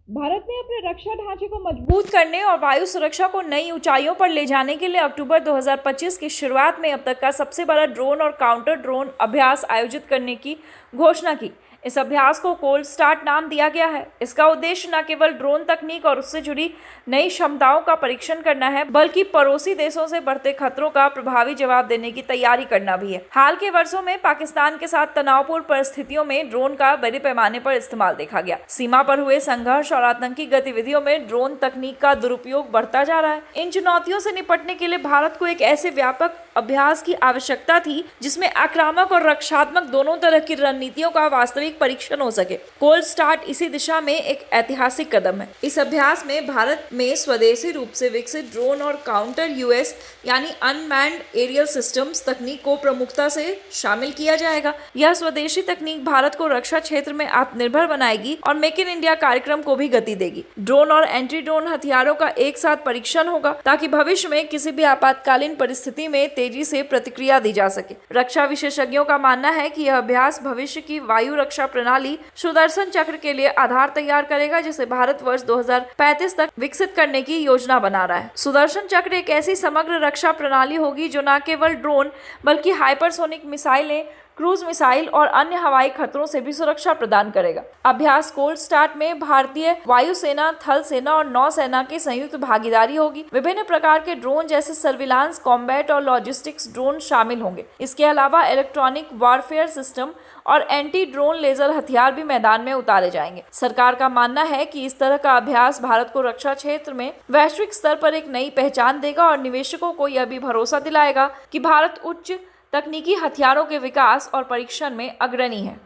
भारत ने अपने रक्षा ढांचे को मजबूत करने और वायु सुरक्षा को नई ऊंचाइयों पर ले जाने के लिए अक्टूबर 2025 की शुरुआत में अब तक का सबसे बड़ा ड्रोन और काउंटर ड्रोन अभ्यास आयोजित करने की घोषणा की। इस अभ्यास को कोल्ड स्टार्ट नाम दिया गया है। इसका उद्देश्य न केवल ड्रोन तकनीक और उससे जुड़ी नई क्षमताओं का परीक्षण करना है, बल्कि पड़ोसी देशों से बढ़ते खतरों का प्रभावी जवाब देने की तैयारी करना भी है। हाल के वर्षों में पाकिस्तान के साथ तनावपूर्ण परिस्थितियों में ड्रोन का बड़े पैमाने पर इस्तेमाल देखा गया। सीमा पर हुए संघर्ष और आतंकी गतिविधियों में ड्रोन तकनीक का दुरुपयोग बढ़ता जा रहा है। इन चुनौतियों से निपटने के लिए भारत को एक ऐसे व्यापक अभ्यास की आवश्यकता थी जिसमें आक्रामक और रक्षात्मक दोनों तरह की रणनीतियों का वास्तविक परीक्षण हो सके। कोल्ड स्टार्ट इसी दिशा में एक ऐतिहासिक कदम है। इस अभ्यास में भारत में स्वदेशी रूप से विकसित ड्रोन और काउंटर यूएस यानी अनमैन्ड एरियल सिस्टम्स तकनीक को प्रमुखता से शामिल किया जाएगा। यह स्वदेशी तकनीक भारत को रक्षा क्षेत्र में आत्मनिर्भर बनाएगी और मेक इन इंडिया कार्यक्रम को भी गति देगी। ड्रोन और एंटी ड्रोन हथियारों का एक साथ परीक्षण होगा ताकि भविष्य में किसी भी आपातकालीन परिस्थिति में तेजी से प्रतिक्रिया दी जा सके। रक्षा विशेषज्ञों का मानना है कि यह अभ्यास भविष्य की वायु रक्षा प्रणाली सुदर्शन चक्र के लिए आधार तैयार करेगा, जिसे भारत वर्ष 2035 तक विकसित करने की योजना बना रहा है। सुदर्शन चक्र एक ऐसी समग्र रक्षा प्रणाली होगी जो न केवल ड्रोन बल्कि हाइपरसोनिक मिसाइलें, क्रूज मिसाइल और अन्य हवाई खतरों से भी सुरक्षा प्रदान करेगा। अभ्यास कोल्ड स्टार्ट में भारतीय वायुसेना, थल सेना और नौसेना की संयुक्त भागीदारी होगी। विभिन्न प्रकार के ड्रोन जैसे सर्विलांस, कॉम्बैट और लॉजिस्टिक्स ड्रोन शामिल होंगे। इसके अलावा इलेक्ट्रॉनिक वॉरफेयर सिस्टम और एंटी ड्रोन लेजर हथियार भी मैदान में उतारे जाएंगे। सरकार का मानना है कि इस तरह का अभ्यास भारत को रक्षा क्षेत्र में वैश्विक स्तर पर एक नई पहचान देगा और निवेशकों को यह भी भरोसा दिलाएगा कि भारत उच्च तकनीकी हथियारों के विकास और परीक्षण में अग्रणी है।